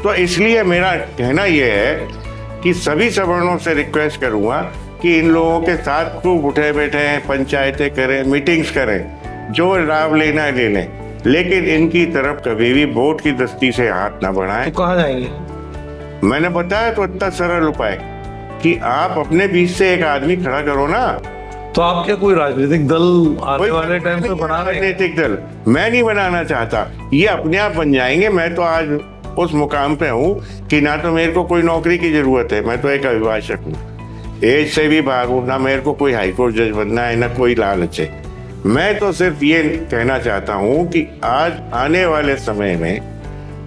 तो इसलिए मेरा कहना यह है कि सभी सवर्णों से रिक्वेस्ट करूंगा कि इन लोगों के साथ खूब उठे बैठे हैं, पंचायतें करें, मीटिंग्स करें, जो लाभ लेना है ले लें, लेकिन इनकी तरफ कभी भी वोट की दस्ती से हाथ ना बढ़ाएं। तो कहाँ जाएंगे? मैंने बताया तो इतना सरल उपाय कि आप अपने बीच से एक आदमी खड़ा करो ना। तो आप क्या कोई राजनीतिक दल आने वाले टाइम पे बना रहे हैं? राजनीतिक दल मैं नहीं बनाना चाहता, ये अपने आप बन जाएंगे। मैं तो आज उस मुकाम पे हूँ कि ना तो मेरे को कोई नौकरी की जरूरत है, मैं तो एक अभिभाषक हूँ, एज से भी बाहर हूँ, ना मेरे को कोई हाईकोर्ट जज बनना है, ना कोई लालच है। मैं तो सिर्फ ये कहना चाहता हूँ कि आज आने वाले समय में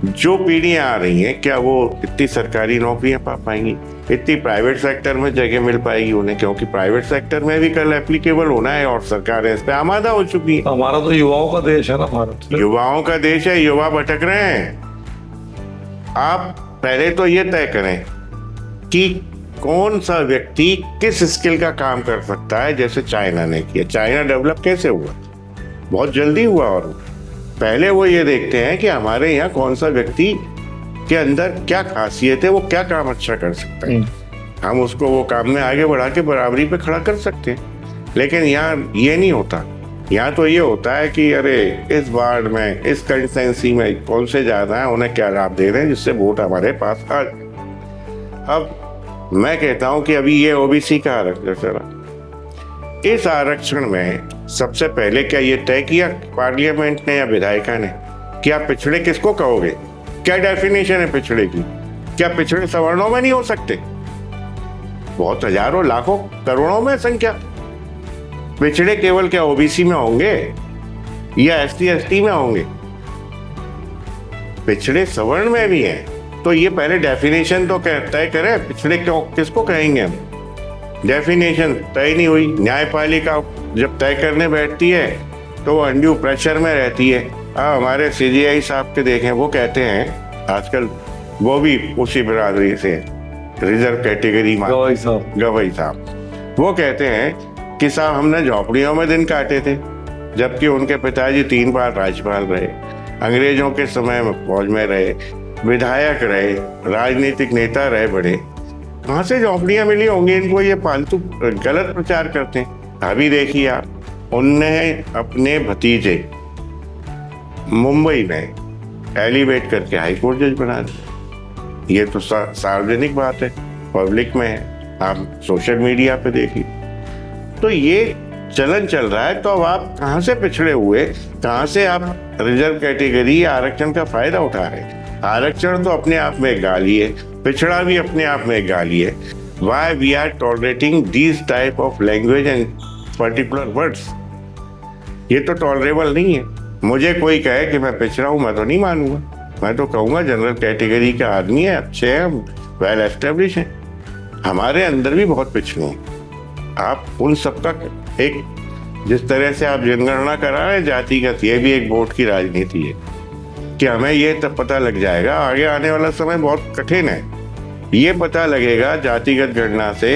जो पीढ़ियां आ रही हैं, क्या वो इतनी सरकारी नौकरियां पा पाएंगी, इतनी प्राइवेट सेक्टर में जगह मिल पाएगी उन्हें? क्योंकि प्राइवेट सेक्टर में भी कल एप्लीकेबल होना है और सरकारें इस पे आमादा हो चुकी है। हमारा तो युवाओं का देश है ना भारत। युवाओं का देश है, युवा भटक रहे हैं। आप पहले तो ये तय करें कि कौन सा व्यक्ति किस स्किल का काम कर सकता है। जैसे चाइना ने किया, चाइना डेवलप कैसे हुआ? बहुत जल्दी हुआ। और पहले वो ये देखते हैं कि हमारे यहाँ कौन सा व्यक्ति के अंदर क्या खासियत है, वो क्या काम अच्छा कर सकता है, हम उसको वो काम में आगे बढ़ा के बराबरी पे खड़ा कर सकते हैं। लेकिन यहाँ ये नहीं होता। यहाँ तो ये होता है कि अरे इस वार्ड में, इस कंस्टिट्यूंसी में कौन से ज्यादा है, उन्हें क्या लाभ दे रहे हैं जिससे वोट हमारे पास आ। अब मैं कहता हूं कि अभी ये ओबीसी का आरक्षण चला, इस आरक्षण में सबसे पहले क्या ये तय किया पार्लियामेंट ने या विधायिका ने कि आप पिछड़े किसको कहोगे? क्या डेफिनेशन है पिछड़े की? क्या पिछड़े सवर्णों में नहीं हो सकते? बहुत हजारों, लाखों, करोड़ों में संख्या पिछड़े केवल क्या ओबीसी में होंगे या एसटी एसटी में होंगे? पिछड़े सवर्ण में भी हैं। तो ये पहले डेफिनेशन तो तय करें, पिछड़े क्यों किसको कहेंगे हम? डेफिनेशन तय नहीं हुई। न्यायपालिका जब तय करने बैठती है तो वो अनड्यू प्रेशर में रहती है। हमारे सीजीआई साहब के देखें, वो कहते हैं आजकल वो भी उसी बिरादरी से, रिजर्व कैटेगरी में गवई साहब, वो कहते हैं कि साहब हमने झोपड़ियों में दिन काटे थे, जबकि उनके पिताजी 3 बार राज्यपाल रहे, अंग्रेजों के समय में फौज में रहे, विधायक रहे, राजनीतिक नेता रहे बड़े। कहाँ से झोपड़ियां मिली होंगी इनको? ये फालतू गलत प्रचार करते हैं। अभी देखिए आप, उनने अपने भतीजे मुंबई में एलिवेट करके हाईकोर्ट जज बना दिया। ये तो सार्वजनिक बात है, पब्लिक में है, आप सोशल मीडिया पे देखिए। तो ये चलन चल रहा है। तो अब आप कहाँ से पिछड़े हुए, कहाँ से आप रिजर्व कैटेगरी आरक्षण का फायदा उठा रहे हैं? आरक्षण तो अपने आप में एक गाली है, पिछड़ा भी अपने आप में एक गाली है। Why we are tolerating these type of language and particular words? ये तो टॉलरेबल नहीं है। मुझे कोई कहे कि मैं पिछड़ा हूँ, मैं तो नहीं मानूंगा। मैं तो कहूँगा जनरल कैटेगरी का आदमी है, अच्छे हैं, वेल एस्टेब्लिश हैं। हमारे अंदर भी बहुत पिछड़े हैं। आप उन सबका एक, जिस तरह से आप जनगणना करा रहे हैं जातिगत, ये भी एक वोट की राजनीति है कि हमें ये तब पता लग जाएगा, आगे आने वाला समय बहुत कठिन है, ये पता लगेगा जातिगत गणना से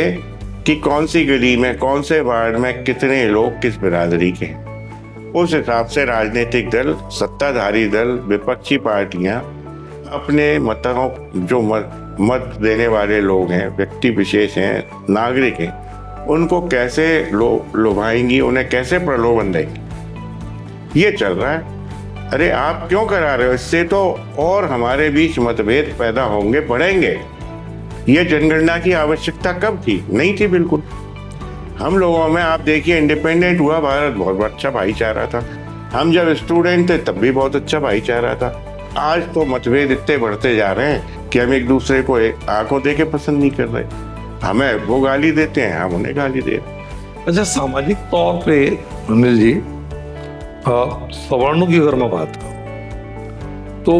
कि कौन सी गली में, कौन से वार्ड में कितने लोग किस बिरादरी के हैं। उस हिसाब से राजनीतिक दल, सत्ताधारी दल, विपक्षी पार्टियां अपने मतों, जो मत देने वाले लोग हैं, व्यक्ति विशेष हैं, नागरिक हैं, उनको कैसे लुभाएंगी, उन्हें कैसे प्रलोभन देंगी, ये चल रहा है। अरे आप क्यों करा रहे हो? इससे तो और हमारे बीच मतभेद पैदा होंगे, बढ़ेंगे। ये जनगणना की आवश्यकता कब थी? नहीं थी बिल्कुल। हम लोगों में आप देखिए, इंडिपेंडेंट हुआ भारत, बहुत अच्छा भाईचारा था। हम जब स्टूडेंट थे तब भी बहुत अच्छा भाईचारा था। आज तो मतभेद इतने बढ़ते जा रहे हैं कि हम एक दूसरे को आंखों देके पसंद नहीं कर रहे। हमें वो गाली देते हैं, हम उन्हें गाली दे रहे हैं। अच्छा, सामाजिक तौर पे अनिल जी, सवर्णों की अगर मैं बात करूं तो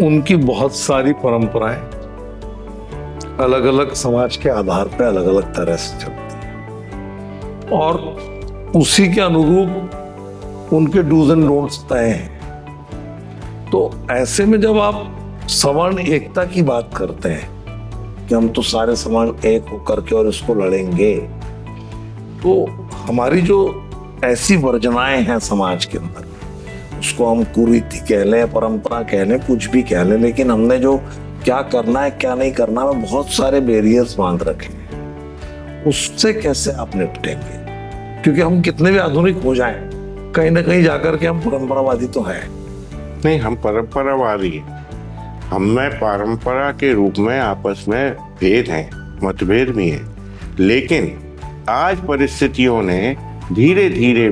उनकी बहुत सारी परंपराएं अलग अलग समाज के आधार पर अलग अलग तरह से चलती हैं और उसी के अनुरूप उनके डूज एंड डोंट्स तय हैं। तो ऐसे में जब आप सवर्ण एकता की बात करते हैं कि हम तो सारे समाज एक होकर के और इसको लड़ेंगे। तो हमारी जो ऐसी वर्जनाएं हैं समाज के अंदर, उसको हम कुरीति कह लें, परंपरा कह लें, कुछ भी कह लें, लेकिन हमने जो क्या करना है क्या नहीं करना है, बहुत सारे बैरियर्स बांध रखे हैं। उससे कैसे आप निपटेंगे? क्योंकि हम कितने भी आधुनिक हो जाएं, कहीं ना कहीं जाकर के हम परंपरावादी तो है नहीं। हम परंपरावादी हैं, हमें परंपरा के रूप में आपस में भेद हैं, मतभेद भी हैं, लेकिन आज परिस्थितियों ने धीरे धीरे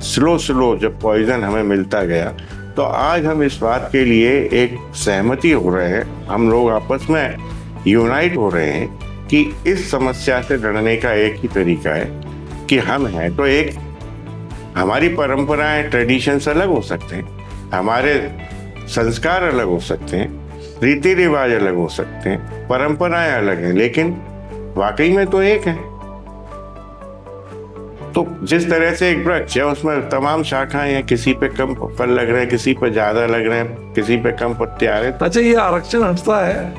स्लो जब पॉइजन हमें मिलता गया, तो आज हम इस बात के लिए एक सहमति हो रहे हैं, हम लोग आपस में यूनाइट हो रहे हैं कि इस समस्या से लड़ने का एक ही तरीका है कि हम हैं तो एक। हमारी परंपराएं, ट्रेडिशंस अलग हो सकते हैं, हमारे संस्कार अलग हो सकते हैं, रीति रिवाज अलग हो सकते हैं, परंपराएं अलग हैं, लेकिन वाकई में तो एक है। तो जिस तरह से एक वृक्ष है उसमें तमाम शाखाएं हैं, किसी पे कम फल लग रहे हैं, किसी पे ज्यादा लग रहे हैं, किसी पे कम पत्ते आ रहे हैं। अच्छा, ये आरक्षण हटता है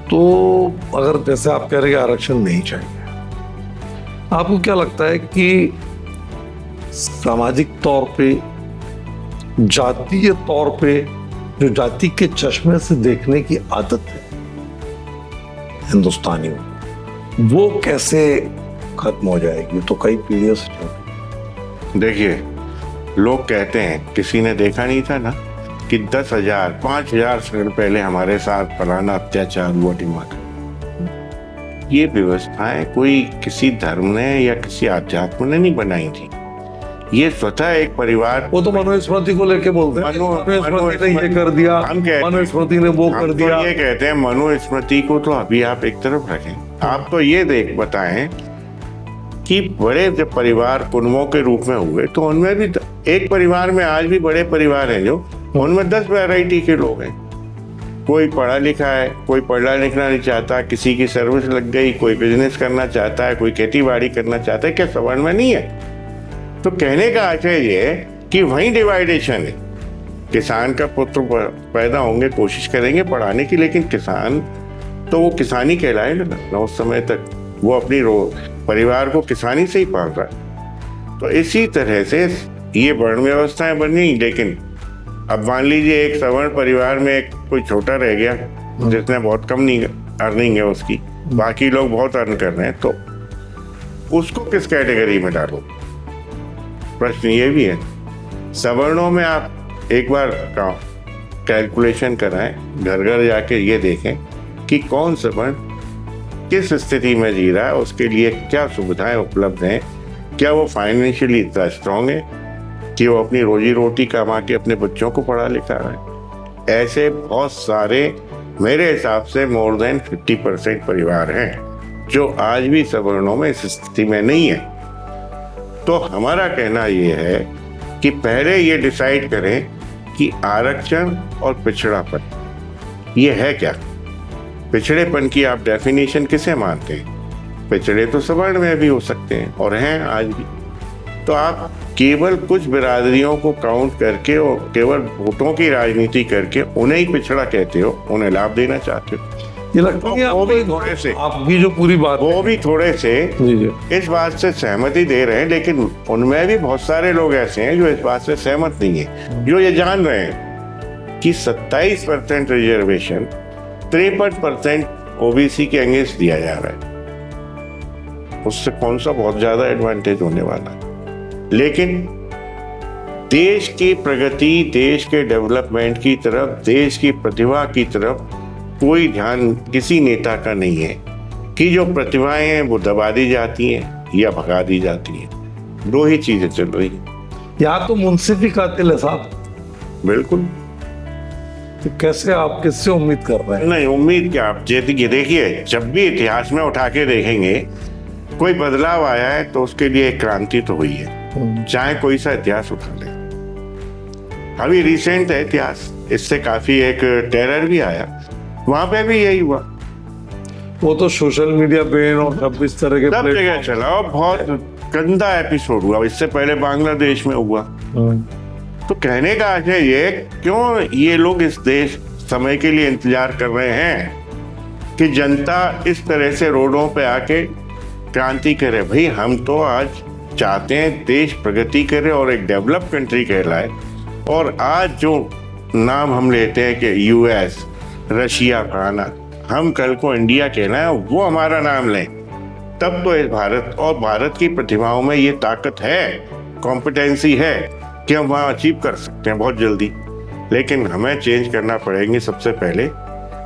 तो अगर जैसे आप कह रहे हैं आरक्षण नहीं चाहिए, आपको क्या लगता है कि सामाजिक तौर पे, जातीय तौर पे जो जाति के चश्मे से देखने की आदत है हिंदुस्तानियों, वो कैसे खत्म हो जाएगी? तो कई पीढ़ियों से चल रही। देखिए, लोग कहते हैं, किसी ने देखा नहीं था ना कि 10,000 5,000 साल पहले हमारे साथ फलाना अत्याचार हुआ, टिमाका। ये व्यवस्थाएं कोई किसी धर्म ने या किसी आध्यात्म ने नहीं बनाई थी, ये स्वतः एक परिवार। वो तो मनुस्मृति को लेके बोलते हैं, मनुस्मृति ने ये कर दिया, मनुस्मृति ने वो कर दिया। ये कहते हैं मनुस्मृति को तो अभी आप एक तरफ रखें, आप तो ये बताएं कि बड़े जब परिवार कुनबों के रूप में हुए तो उनमें भी एक परिवार में आज भी बड़े परिवार हैं जो उनमें 10 वैरायटी के लोग हैं। कोई पढ़ा लिखा है, कोई पढ़ना लिखना नहीं चाहता, किसी की सर्विस लग गई, कोई बिजनेस करना चाहता है, कोई खेती बाड़ी करना चाहता है, क्या सवर्ण में नहीं है? तो कहने का आशय ये है कि वहीं डिवाइडेशन है। किसान का पुत्र पैदा होंगे, कोशिश करेंगे पढ़ाने की, लेकिन किसान तो वो किसानी कहलाएगा ना उस समय तक, वो अपनी परिवार को किसानी से ही पाल रहा है। तो इसी तरह से ये वर्ण व्यवस्थाएं बनी। लेकिन अब मान लीजिए एक सवर्ण परिवार में एक कोई छोटा रह गया जिसने बहुत कम नहीं अर्निंग है उसकी, बाकी लोग बहुत अर्न कर रहे हैं, तो उसको किस कैटेगरी में डालो? प्रश्न ये भी है। सवर्णों में आप एक बार कैलकुलेशन कराएं, घर घर जाके ये देखें कि कौन सवर्ण किस स्थिति में जी रहा है, उसके लिए क्या सुविधाएं उपलब्ध हैं, क्या वो फाइनेंशियली इतना स्ट्रांग है कि वो अपनी रोजी रोटी कमा के अपने बच्चों को पढ़ा लिखा रहा है। ऐसे बहुत सारे, मेरे हिसाब से मोर देन 50% परिवार हैं जो आज भी सवर्णों में इस स्थिति में नहीं है। तो हमारा कहना ये है कि पहले ये डिसाइड करें कि आरक्षण और पिछड़ापन ये है क्या। पिछड़ेपन की आप डेफिनेशन किसे मानते हैं? पिछड़े तो सवर्ण में भी हो सकते हैं और हैं आज भी। तो आप केवल कुछ बिरादरियों को काउंट करके और केवल वोटों की राजनीति करके उन्हें ही पिछड़ा कहते हो, उन्हें लाभ देना चाहते हो। ये लगता है वो भी थोड़े से, आपकी जो पूरी बात, वो भी थोड़े से जी। इस बात से सहमति दे रहे हैं, लेकिन उनमें भी बहुत सारे लोग ऐसे हैं जो इस बात से सहमत नहीं है, जो ये जान रहे हैं कि 27% रिजर्वेशन 53% ओबीसी के अगेंस्ट दिया जा रहा है, उससे कौन सा बहुत ज्यादा एडवांटेज होने वाला है। लेकिन देश की प्रगति, देश के डेवलपमेंट की तरफ, देश की प्रतिभा की तरफ कोई ध्यान किसी नेता का नहीं है कि जो प्रतिभाएं हैं वो दबा दी जाती हैं या भगा दी जाती हैं। दो ही चीजें चल रही हैं। या तो मुंसिफी कातिल है साहब। बिल्कुल। तो कैसे आप किससे उम्मीद कर रहे हैं? नहीं, उम्मीद क्या, आप देखिए, जब भी इतिहास में उठा के देखेंगे कोई बदलाव आया है तो उसके लिए एक क्रांति तो हुई है, चाहे कोई सा इतिहास उठा ले। अभी रिसेंट है इतिहास, इससे काफी एक टेरर भी आया, वहां पे भी यही हुआ। वो तो सोशल मीडिया बैन और सब इस तरह के सब जगह चला और बहुत गंदा एपिसोड हुआ। इससे पहले बांग्लादेश में हुआ। तो कहने का आशय ये, क्यों ये लोग इस देश समय के लिए इंतजार कर रहे हैं कि जनता इस तरह से रोडों पे आके क्रांति करे। भाई हम तो आज चाहते हैं देश प्रगति करे और एक डेवलप कंट्री कहलाए, और आज जो नाम हम लेते हैं कि यूएस, रशिया, फलाना, हम कल को इंडिया कहना है वो हमारा नाम लें, तब तो इस भारत और भारत की प्रतिभाओं में ये ताकत है, कॉम्पिटेंसी है कि हम वहाँ अचीव कर सकते हैं बहुत जल्दी। लेकिन हमें चेंज करना पड़ेंगे सबसे पहले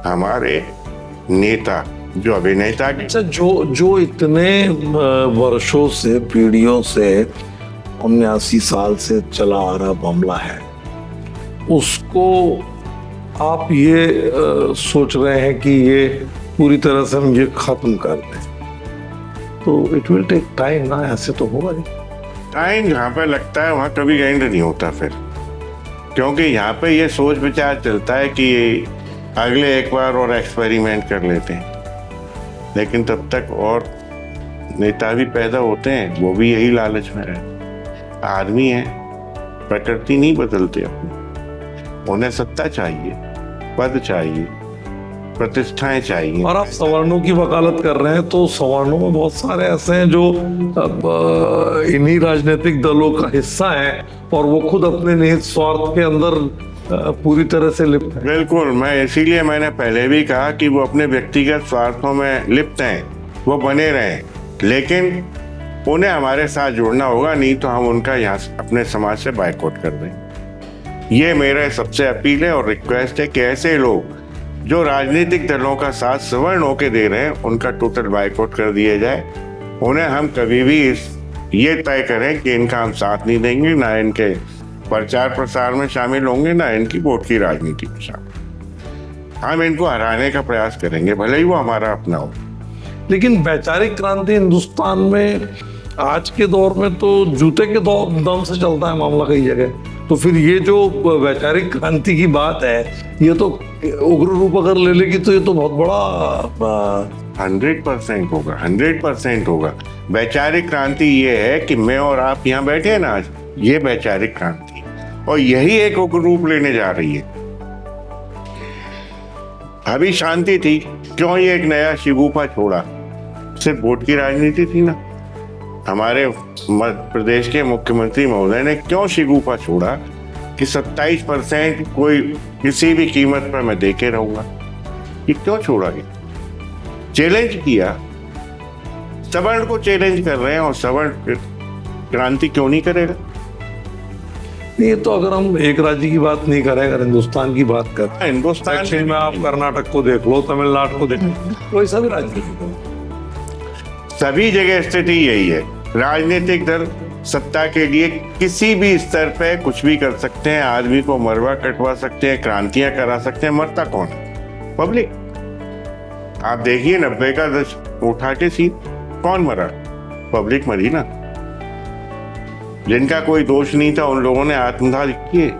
हमारे नेता, जो अभिनेता। अच्छा, जो इतने वर्षों से, पीढ़ियों से, 79 साल से चला आ रहा मामला है, उसको आप ये सोच रहे हैं कि ये पूरी तरह से हम ये खत्म कर दें, तो इट विल टेक टाइम ना, ऐसे तो होगा नहीं। टाइम जहाँ पे लगता है वहाँ कभी एंड नहीं होता फिर, क्योंकि यहाँ पे ये सोच विचार चलता है कि अगले एक बार और एक्सपेरिमेंट कर लेते हैं, लेकिन तब तक और नेता भी पैदा होते हैं, वो भी यही लालच में रहे। आदमी है, प्रकृति नहीं बदलते अपनी, उन्हें सत्ता चाहिए, पद चाहिए, प्रतिष्ठाएं चाहिए। और आप सवर्णों की वकालत कर रहे हैं, तो सवर्णों में बहुत सारे ऐसे हैं जो इन्हीं राजनीतिक दलों का हिस्सा हैं और वो खुद अपने निहित स्वार्थ के अंदर पूरी तरह से लिप्त हैं। बिल्कुल, मैं इसीलिए मैंने पहले भी कहा कि वो अपने व्यक्तिगत स्वार्थों में लिप्त हैं, वो बने रहें, लेकिन उन्हें हमारे साथ जुड़ना होगा, नहीं तो हम उनका यहाँ अपने समाज से बायकॉट कर दें। ये मेरा सबसे अपील है और रिक्वेस्ट है कि ऐसे लोग जो राजनीतिक दलों का साथ सवर्ण होके दे रहे हैं, उनका टोटल बायकॉट कर दिया जाए। उन्हें हम कभी भी ये तय करें कि इनका हम साथ नहीं देंगे, ना इनके प्रचार प्रसार में शामिल होंगे, ना इनकी वोट की राजनीति में शामिल। हम इनको हराने का प्रयास करेंगे, भले ही वो हमारा अपना हो। लेकिन वैचारिक क्रांति हिंदुस्तान में आज के दौर में तो जूते के दम से चलता है मामला कई जगह, तो फिर ये जो वैचारिक क्रांति की बात है, ये तो उग्र रूप अगर ले लेगी तो ये तो बहुत बड़ा 100% होगा, 100% होगा। वैचारिक क्रांति ये है कि मैं और आप यहाँ बैठे हैं ना आज, ये वैचारिक क्रांति, और यही एक उग्र रूप लेने जा रही है। अभी शांति थी, क्यों ये एक नया शिगुफा छोड़ा? सिर्फ वोट की राजनीति थी ना। हमारे मध्य प्रदेश के मुख्यमंत्री महोदय ने क्यों शिगुफा छोड़ा कि 27% कोई किसी भी कीमत पर मैं देके रहूंगा, ये क्यों छोड़ा गया? चैलेंज किया, सवर्ण को चैलेंज कर रहे हैं, और सवर्ण क्रांति क्यों नहीं करेगा? ये तो अगर हम एक राज्य की बात नहीं करें, अगर हिंदुस्तान की बात करें, हिंदुस्तान में आप कर्नाटक को देख लो, तमिलनाडु को देख लो, कोई सा भी राज्य, सभी जगह स्थिति यही है। राजनीतिक दल सत्ता के लिए किसी भी स्तर पे कुछ भी कर सकते हैं, आदमी को मरवा कटवा सकते हैं, क्रांतियां करा सकते हैं, मरता कौन? पब्लिक। आप देखिए 90 का दशक उठा के सीट, कौन मरा? पब्लिक मरी ना। जिनका कोई दोष नहीं था उन लोगों ने आत्मदाह किए।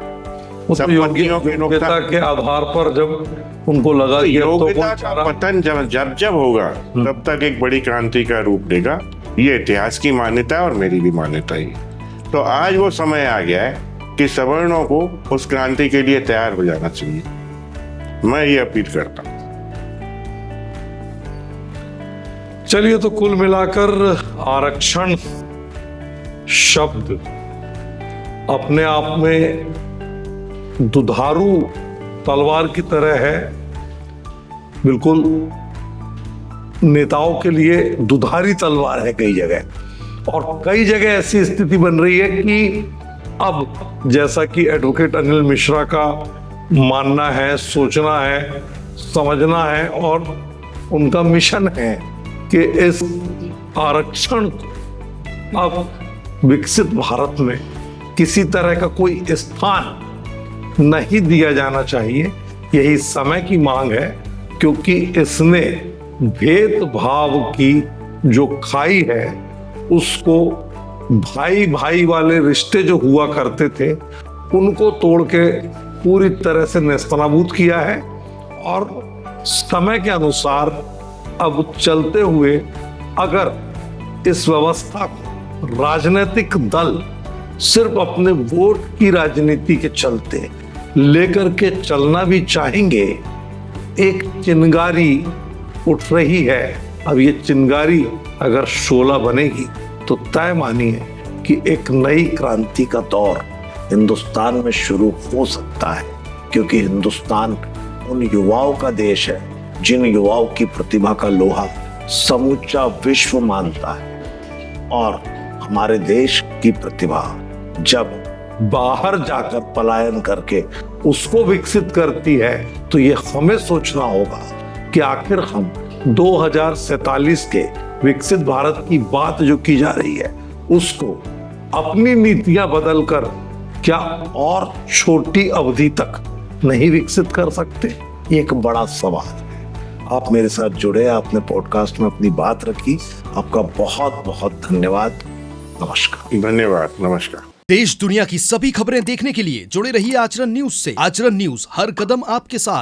योग्यता के आधार पर जब उनको लगा कि योग्यता का पतन जब होगा, तब तक एक बड़ी क्रांति का रूप लेगा। ये इतिहास की मान्यता है और मेरी भी मान्यता है। तो आज वो समय आ गया है कि सवर्णों को उस क्रांति के लिए तैयार हो जाना चाहिए। मैं ये अपील करता हूं। चलिए, तो कुल मिलाकर आरक्षण शब्द अपने आप में दुधारू तलवार की तरह है, बिल्कुल नेताओं के लिए दुधारी तलवार है कई जगह, और कई जगह ऐसी स्थिति बन रही है कि अब जैसा कि एडवोकेट अनिल मिश्रा का मानना है, सोचना है, समझना है और उनका मिशन है कि इस आरक्षण को अब विकसित भारत में किसी तरह का कोई स्थान नहीं दिया जाना चाहिए। यही समय की मांग है, क्योंकि इसने भेदभाव की जो खाई है उसको, भाई भाई वाले रिश्ते जो हुआ करते थे उनको तोड़ के पूरी तरह से नेस्तनाबूद किया है। और समय के अनुसार अब चलते हुए अगर इस व्यवस्था को राजनीतिक दल सिर्फ अपने वोट की राजनीति के चलते लेकर के चलना भी चाहेंगे, एक चिनगारी उठ रही है, अब ये चिंगारी अगर शोला बनेगी तो तय मानिए कि एक नई क्रांति का दौर हिंदुस्तान में शुरू हो सकता है, क्योंकि हिंदुस्तान उन युवाओं का देश है जिन युवाओं की प्रतिभा का लोहा समूचा विश्व मानता है। और हमारे देश की प्रतिभा जब बाहर जाकर पलायन करके उसको विकसित करती है तो ये हमें सोचना होगा कि आखिर हम 2047 के विकसित भारत की बात जो की जा रही है उसको अपनी नीतियां बदलकर क्या और छोटी अवधि तक नहीं विकसित कर सकते? ये एक बड़ा सवाल है। आप मेरे साथ जुड़े, आपने पॉडकास्ट में अपनी बात रखी, आपका बहुत बहुत धन्यवाद। नमस्कार। धन्यवाद। नमस्कार। देश दुनिया की सभी खबरें देखने के लिए जुड़े रहिए आचरण न्यूज से। आचरण न्यूज, हर कदम आपके साथ।